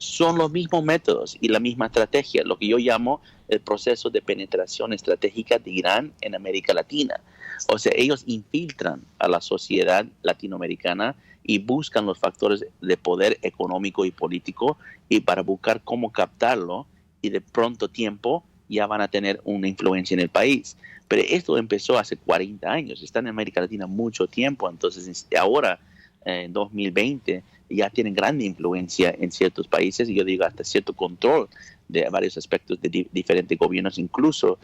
Son los mismos métodos y la misma estrategia, lo que yo llamo el proceso de penetración estratégica de Irán en América Latina. O sea, ellos infiltran a la sociedad latinoamericana y buscan los factores de poder económico y político y para buscar cómo captarlo y de pronto tiempo ya van a tener una influencia en el país. Pero esto empezó hace 40 años, están en América Latina mucho tiempo, entonces ahora en 2020 ya tienen gran influencia en ciertos países y yo digo hasta cierto control de varios aspectos de diferentes gobiernos, incluso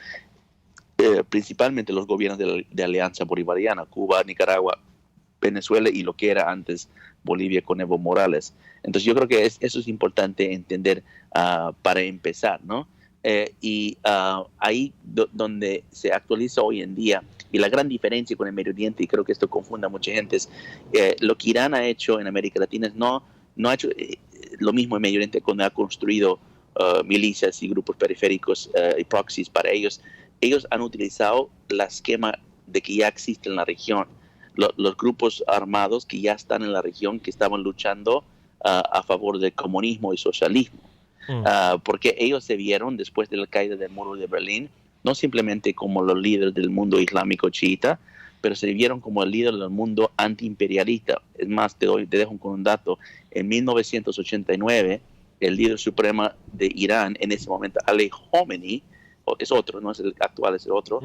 principalmente los gobiernos de Alianza Bolivariana, Cuba, Nicaragua, Venezuela y lo que era antes Bolivia con Evo Morales. Entonces yo creo que eso es importante entender para empezar, ¿no? Ahí donde se actualiza hoy en día y la gran diferencia con el Medio Oriente, y creo que esto confunde a mucha gente, es lo que Irán ha hecho en América Latina no ha hecho lo mismo en Medio Oriente cuando ha construido milicias y grupos periféricos y proxies para ellos. Ellos han utilizado el esquema de que ya existe en la región, los grupos armados que ya están en la región, que estaban luchando a favor del comunismo y socialismo. porque ellos se vieron después de la caída del muro de Berlín, no simplemente como los líderes del mundo islámico chiita, pero se vieron como el líder del mundo antiimperialista. Es más, te dejo con un dato. En 1989, el líder supremo de Irán, en ese momento, Ali Khomeini, es otro, no es el actual, es el otro,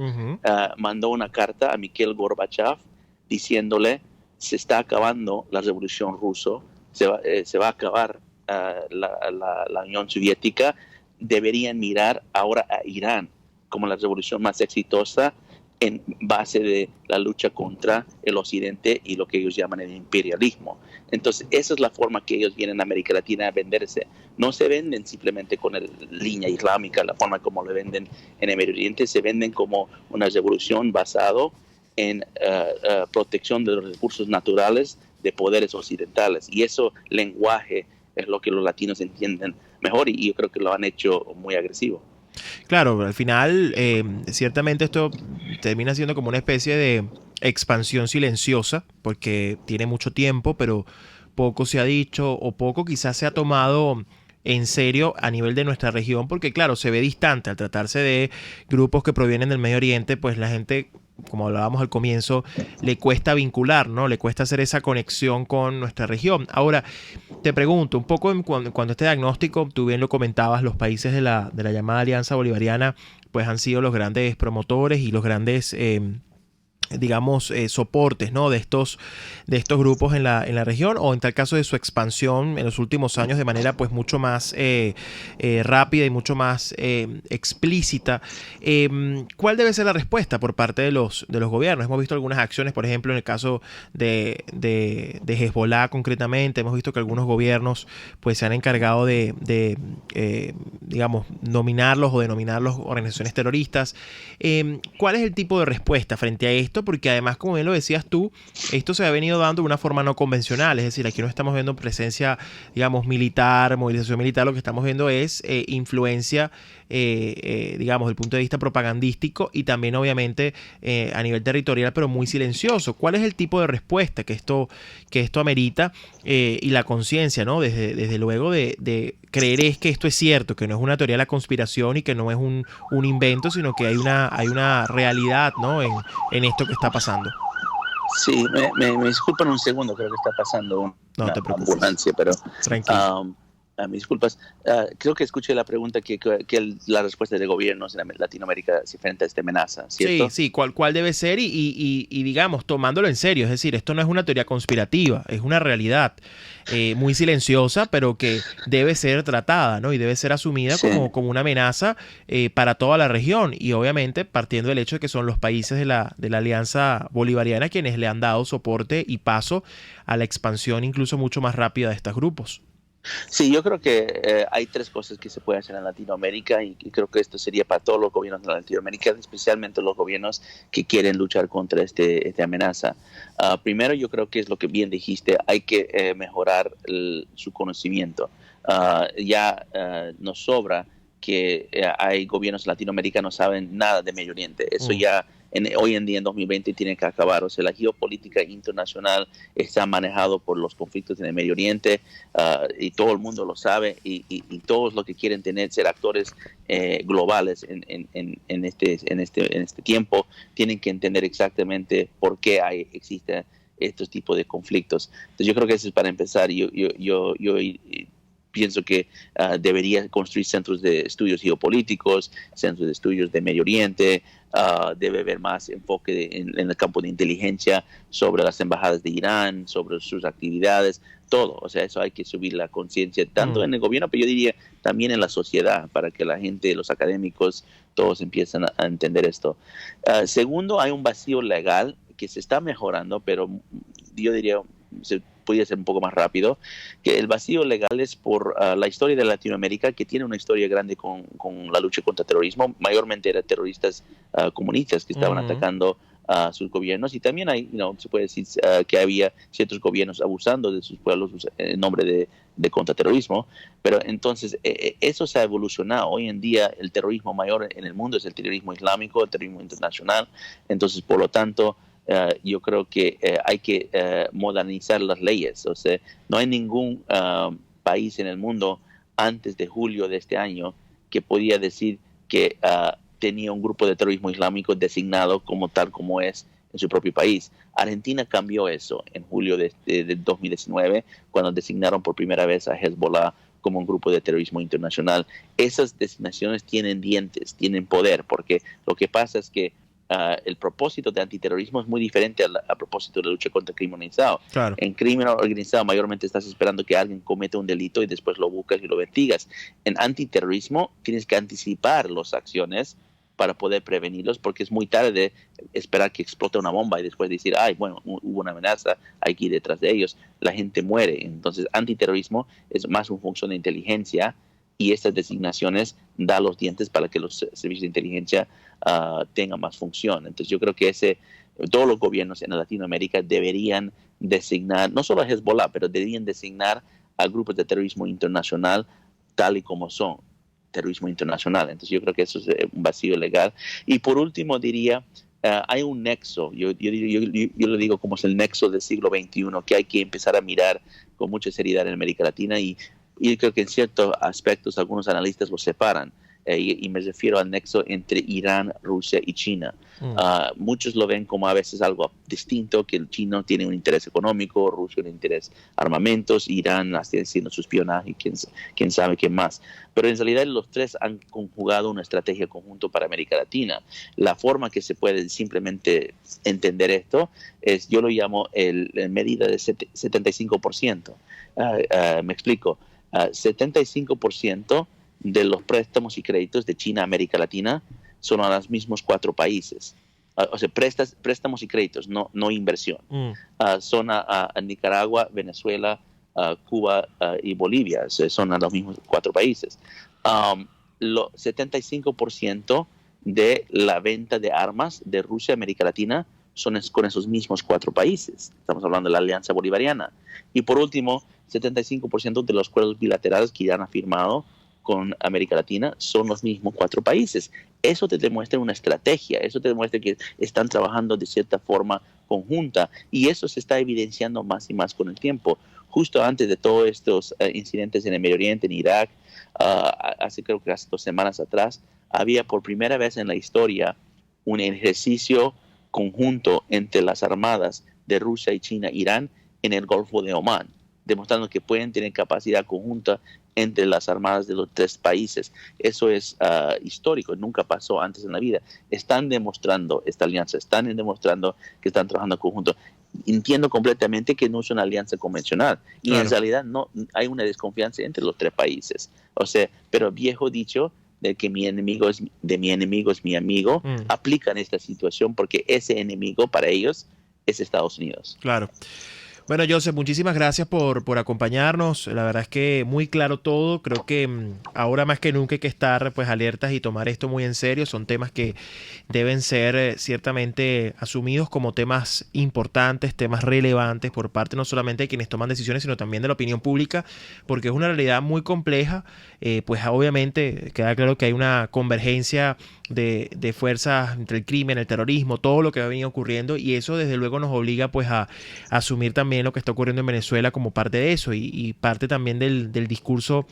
mandó una carta a Mikhail Gorbachev diciéndole: se está acabando la revolución rusa, se va a acabar la Unión Soviética, deberían mirar ahora a Irán como la revolución más exitosa en base de la lucha contra el occidente y lo que ellos llaman el imperialismo. Entonces, esa es la forma que ellos vienen a América Latina a venderse. No se venden simplemente con la línea islámica, la forma como le venden en el Medio Oriente, se venden como una revolución basada en protección de los recursos naturales de poderes occidentales. Y eso lenguaje es lo que los latinos entienden mejor, y yo creo que lo han hecho muy agresivo. Claro, al final, ciertamente esto termina siendo como una especie de expansión silenciosa, porque tiene mucho tiempo, pero poco se ha dicho o poco quizás se ha tomado en serio a nivel de nuestra región, porque claro, se ve distante. Al tratarse de grupos que provienen del Medio Oriente, pues la gente, como hablábamos al comienzo, le cuesta vincular, ¿no? Le cuesta hacer esa conexión con nuestra región. Ahora, te pregunto, un poco cuando este diagnóstico, tú bien lo comentabas, los países de la llamada Alianza Bolivariana, pues han sido los grandes promotores y los grandes digamos, soportes, ¿no? de estos grupos en la región, o en tal caso de su expansión en los últimos años de manera pues mucho más rápida y mucho más explícita. ¿Cuál debe ser la respuesta por parte de los gobiernos? Hemos visto algunas acciones, por ejemplo, en el caso de Hezbollah concretamente. Hemos visto que algunos gobiernos pues se han encargado de digamos, nominarlos o denominarlos organizaciones terroristas. ¿Cuál es el tipo de respuesta frente a esto? Porque además, como bien lo decías tú, esto se ha venido dando de una forma no convencional. Es decir, aquí no estamos viendo presencia, digamos, militar, movilización militar. Lo que estamos viendo es influencia, digamos, desde el punto de vista propagandístico y también, obviamente, a nivel territorial, pero muy silencioso. ¿Cuál es el tipo de respuesta que esto amerita? Y la conciencia, ¿no? Desde luego de creer es que esto es cierto, que no es una teoría de la conspiración y que no es un invento, sino que hay una realidad, ¿no? en esto que está pasando. Sí, me disculpan un segundo, creo que está pasando una ambulancia, pero tranquilo. Mis disculpas. Creo que escuché la pregunta que la respuesta de gobiernos en Latinoamérica frente a esta amenaza, ¿cierto? Sí, ¿cuál debe ser? Y digamos, tomándolo en serio, es decir, esto no es una teoría conspirativa, es una realidad muy silenciosa, pero que debe ser tratada, ¿no? Y debe ser asumida como una amenaza para toda la región, y obviamente partiendo del hecho de que son los países de la Alianza Bolivariana quienes le han dado soporte y paso a la expansión incluso mucho más rápida de estos grupos. Sí, yo creo que hay tres cosas que se pueden hacer en Latinoamérica, y creo que esto sería para todos los gobiernos de Latinoamérica, especialmente los gobiernos que quieren luchar contra esta amenaza. Primero, yo creo que es lo que bien dijiste, hay que mejorar su conocimiento. Ya nos sobra que hay gobiernos latinoamericanos que no saben nada de Medio Oriente. Eso ya hoy en día, en 2020, tiene que acabar. O sea, la geopolítica internacional está manejado por los conflictos en el Medio Oriente, y todo el mundo lo sabe, y todos los que quieren ser actores globales en este tiempo tienen que entender exactamente por qué existen estos tipos de conflictos. Entonces, yo creo que eso es para empezar. Yo pienso que debería construir centros de estudios geopolíticos, centros de estudios de Medio Oriente. Debe haber más enfoque en el campo de inteligencia sobre las embajadas de Irán, sobre sus actividades, todo. O sea, eso hay que subir la conciencia tanto en el gobierno, pero yo diría también en la sociedad, para que la gente, los académicos, todos empiecen a entender esto. Segundo, hay un vacío legal que se está mejorando, pero yo diría se podría ser un poco más rápido, que el vacío legal es por la historia de Latinoamérica, que tiene una historia grande con la lucha contra terrorismo. Mayormente eran terroristas comunistas que estaban atacando a sus gobiernos, y también hay, se puede decir que había ciertos gobiernos abusando de sus pueblos en nombre de contraterrorismo, pero entonces eso se ha evolucionado. Hoy en día el terrorismo mayor en el mundo es el terrorismo islámico, el terrorismo internacional. Entonces, por lo tanto, yo creo que hay que modernizar las leyes. O sea, no hay ningún país en el mundo antes de julio de este año que podía decir que tenía un grupo de terrorismo islámico designado como tal como es en su propio país. Argentina cambió eso en julio de 2019, cuando designaron por primera vez a Hezbollah como un grupo de terrorismo internacional. Esas designaciones tienen dientes, tienen poder, porque lo que pasa es que el propósito de antiterrorismo es muy diferente al propósito de lucha contra el crimen organizado. Claro. En crimen organizado mayormente estás esperando que alguien cometa un delito y después lo buscas y lo investigas. En antiterrorismo tienes que anticipar las acciones para poder prevenirlos, porque es muy tarde esperar que explote una bomba y después decir, ay, bueno, hubo una amenaza, hay que ir detrás de ellos. La gente muere. Entonces, antiterrorismo es más una función de inteligencia, y estas designaciones dan los dientes para que los servicios de inteligencia tengan más función. Entonces yo creo que todos los gobiernos en Latinoamérica deberían designar, no solo a Hezbollah, pero deberían designar a grupos de terrorismo internacional tal y como son, terrorismo internacional. Entonces yo creo que eso es un vacío legal. Y por último diría, hay un nexo, yo lo digo como es el nexo del siglo XXI, que hay que empezar a mirar con mucha seriedad en América Latina, y creo que en ciertos aspectos algunos analistas lo separan, y me refiero al nexo entre Irán, Rusia y China. Muchos lo ven como a veces algo distinto, que el chino tiene un interés económico, Rusia un interés armamentos, Irán haciendo su espionaje, quién sabe qué más. Pero en realidad los tres han conjugado una estrategia conjunta para América Latina. La forma que se puede simplemente entender esto es, yo lo llamo la medida de 75%. Me explico. 75% de los préstamos y créditos de China a América Latina son a los mismos 4 países. O sea, préstamos y créditos, no inversión. Son a Nicaragua, Venezuela, Cuba y Bolivia. Son a los mismos 4 países. 75% de la venta de armas de Rusia a América Latina son con esos mismos 4 países. Estamos hablando de la Alianza Bolivariana. Y por último, 75% de los acuerdos bilaterales que Irán ha firmado con América Latina son los mismos 4 países. Eso te demuestra una estrategia, eso te demuestra que están trabajando de cierta forma conjunta, y eso se está evidenciando más y más con el tiempo. Justo antes de todos estos incidentes en el Medio Oriente, en Irak, creo que hace 2 semanas atrás, había por primera vez en la historia un ejercicio conjunto entre las armadas de Rusia y China, Irán, en el Golfo de Omán, demostrando que pueden tener capacidad conjunta entre las armadas de los 3 países. Eso es histórico, nunca pasó antes en la vida. Están demostrando esta alianza, están demostrando que están trabajando conjunto. Entiendo completamente que no es una alianza convencional, y en realidad no hay una desconfianza entre los 3 países. O sea, pero viejo dicho de que mi enemigo es mi amigo, aplican esta situación, porque ese enemigo para ellos es Estados Unidos. Claro. Bueno, Joseph, muchísimas gracias por acompañarnos. La verdad es que muy claro todo. Creo que ahora más que nunca hay que estar pues alertas y tomar esto muy en serio. Son temas que deben ser ciertamente asumidos como temas importantes, temas relevantes por parte no solamente de quienes toman decisiones, sino también de la opinión pública, porque es una realidad muy compleja. Pues obviamente queda claro que hay una convergencia de fuerzas entre el crimen, el terrorismo, todo lo que ha venido ocurriendo, y eso desde luego nos obliga pues a asumir también lo que está ocurriendo en Venezuela como parte de eso, y parte también del discurso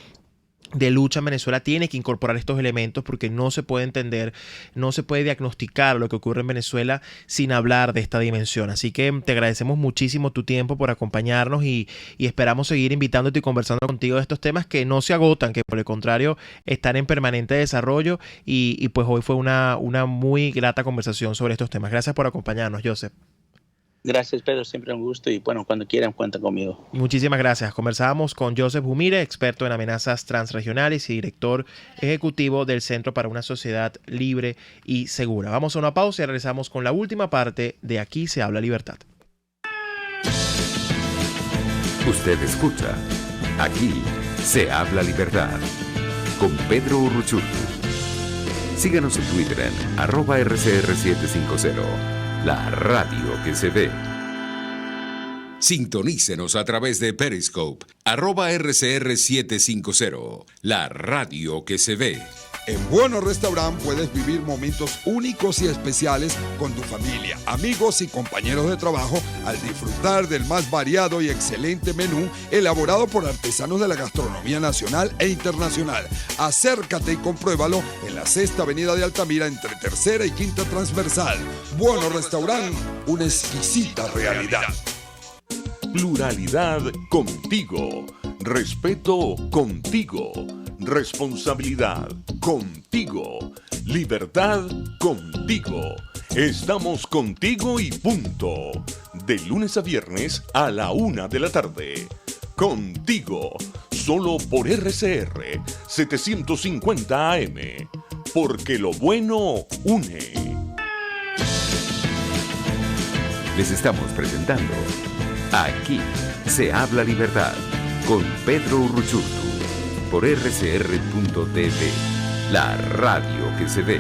de lucha en Venezuela tiene que incorporar estos elementos, porque no se puede entender, no se puede diagnosticar lo que ocurre en Venezuela sin hablar de esta dimensión. Así que te agradecemos muchísimo tu tiempo por acompañarnos, y esperamos seguir invitándote y conversando contigo de estos temas que no se agotan, que por el contrario están en permanente desarrollo, y pues hoy fue una muy grata conversación sobre estos temas. Gracias por acompañarnos, Joseph. Gracias, Pedro, siempre un gusto, y bueno, cuando quieran cuentan conmigo. Muchísimas gracias. Conversábamos con Joseph Humire, experto en amenazas transregionales y director ejecutivo del Centro para una Sociedad Libre y Segura. Vamos a una pausa y regresamos con la última parte de Aquí se habla libertad. Usted escucha Aquí se habla libertad con Pedro Urruchurtu. Síganos en Twitter en @RCR750. La radio que se ve. Sintonícenos a través de Periscope, @RCR750. La radio que se ve. En Bueno Restaurant puedes vivir momentos únicos y especiales con tu familia, amigos y compañeros de trabajo al disfrutar del más variado y excelente menú elaborado por artesanos de la gastronomía nacional e internacional. Acércate y compruébalo en la 6ª Avenida de Altamira entre 3ª y 5ª Transversal. Bueno Restaurant, una exquisita realidad. Pluralidad contigo. Respeto contigo. Responsabilidad contigo. Libertad contigo. Estamos contigo y punto. De lunes a viernes a la 1 de la tarde. Contigo. Solo por RCR 750 AM. Porque lo bueno une. Les estamos presentando Aquí se habla libertad con Pedro Urruchurtu por rcr.tv, la radio que se ve.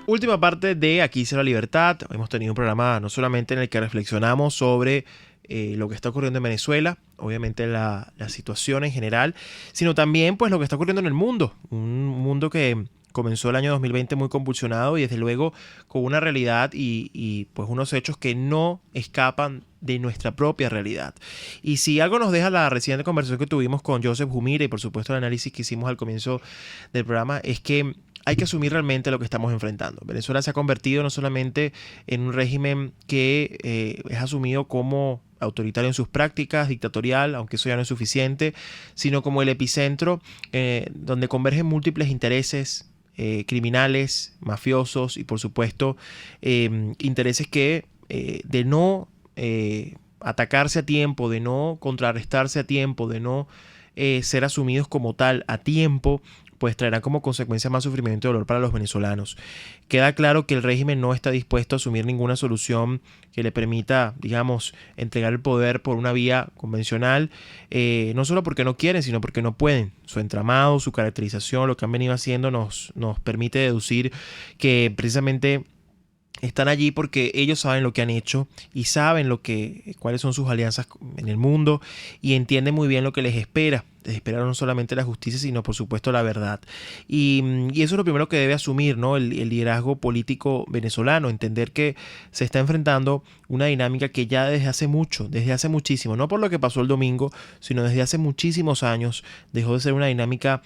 Última parte de Aquí se habla libertad. Hemos tenido un programa no solamente en el que reflexionamos sobre lo que está ocurriendo en Venezuela, obviamente la situación en general, sino también pues lo que está ocurriendo en el mundo. Un mundo que comenzó el año 2020 muy convulsionado y desde luego con una realidad y pues unos hechos que no escapan de nuestra propia realidad. Y si algo nos deja la reciente conversación que tuvimos con Joseph Humira y por supuesto el análisis que hicimos al comienzo del programa, es que hay que asumir realmente lo que estamos enfrentando. Venezuela se ha convertido no solamente en un régimen que es asumido como autoritario en sus prácticas, dictatorial, aunque eso ya no es suficiente, sino como el epicentro donde convergen múltiples intereses criminales, mafiosos y por supuesto intereses que de no atacarse a tiempo, de no contrarrestarse a tiempo, de no ser asumidos como tal a tiempo, pues traerán como consecuencia más sufrimiento y dolor para los venezolanos. Queda claro que el régimen no está dispuesto a asumir ninguna solución que le permita, digamos, entregar el poder por una vía convencional, no solo porque no quieren, sino porque no pueden. Su entramado, su caracterización, lo que han venido haciendo nos permite deducir que precisamente están allí porque ellos saben lo que han hecho y saben cuáles son sus alianzas en el mundo y entienden muy bien lo que les espera. Les espera no solamente la justicia, sino por supuesto la verdad. Y eso es lo primero que debe asumir, ¿no? El liderazgo político venezolano, entender que se está enfrentando una dinámica que ya desde hace muchísimo, no por lo que pasó el domingo, sino desde hace muchísimos años, dejó de ser una dinámica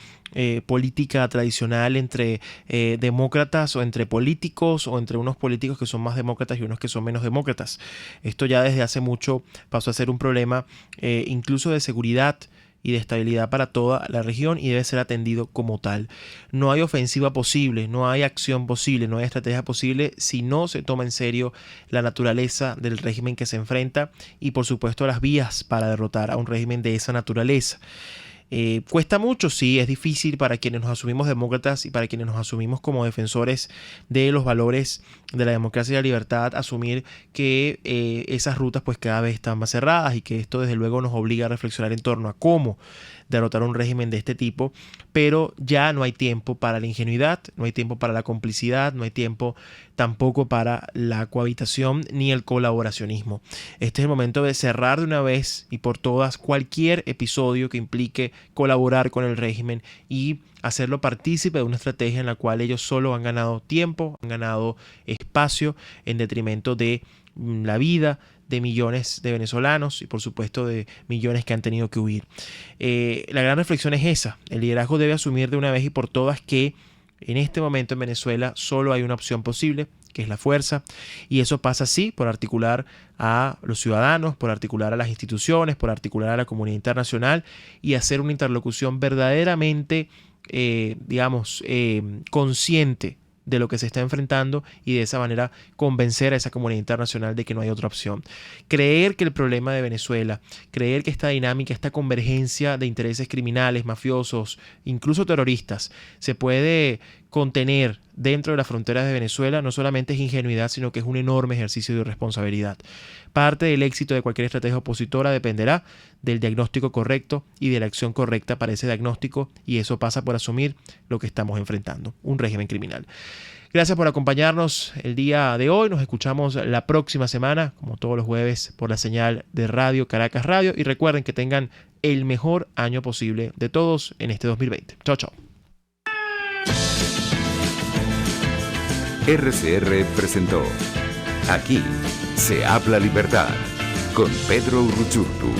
política tradicional entre demócratas o entre políticos o entre unos políticos que son más demócratas y unos que son menos demócratas. Esto ya desde hace mucho pasó a ser un problema incluso de seguridad y de estabilidad para toda la región y debe ser atendido como tal. No hay ofensiva posible, no hay acción posible, no hay estrategia posible si no se toma en serio la naturaleza del régimen que se enfrenta y por supuesto las vías para derrotar a un régimen de esa naturaleza. Cuesta mucho, sí, es difícil para quienes nos asumimos demócratas y para quienes nos asumimos como defensores de los valores de la democracia y la libertad, asumir que esas rutas pues cada vez están más cerradas y que esto desde luego nos obliga a reflexionar en torno a cómo derrotar un régimen de este tipo, pero ya no hay tiempo para la ingenuidad, no hay tiempo para la complicidad, no hay tiempo tampoco para la cohabitación ni el colaboracionismo. Este es el momento de cerrar de una vez y por todas cualquier episodio que implique colaborar con el régimen y hacerlo partícipe de una estrategia en la cual ellos solo han ganado tiempo, han ganado espacio en detrimento de la vida de millones de venezolanos y por supuesto de millones que han tenido que huir. La gran reflexión es esa. El liderazgo debe asumir de una vez y por todas que en este momento en Venezuela solo hay una opción posible, que es la fuerza, y eso pasa sí por articular a los ciudadanos, por articular a las instituciones, por articular a la comunidad internacional y hacer una interlocución verdaderamente, consciente de lo que se está enfrentando y de esa manera convencer a esa comunidad internacional de que no hay otra opción. Creer que el problema de Venezuela, creer que esta dinámica, esta convergencia de intereses criminales, mafiosos, incluso terroristas, se puede contener dentro de las fronteras de Venezuela, no solamente es ingenuidad, sino que es un enorme ejercicio de irresponsabilidad. Parte del éxito de cualquier estrategia opositora dependerá del diagnóstico correcto y de la acción correcta para ese diagnóstico, y eso pasa por asumir lo que estamos enfrentando, un régimen criminal. Gracias por acompañarnos el día de hoy. Nos escuchamos la próxima semana, como todos los jueves, por la señal de Radio Caracas Radio. Y recuerden que tengan el mejor año posible de todos en este 2020. Chao, chao. RCR presentó Aquí se habla libertad con Pedro Urruchurtu.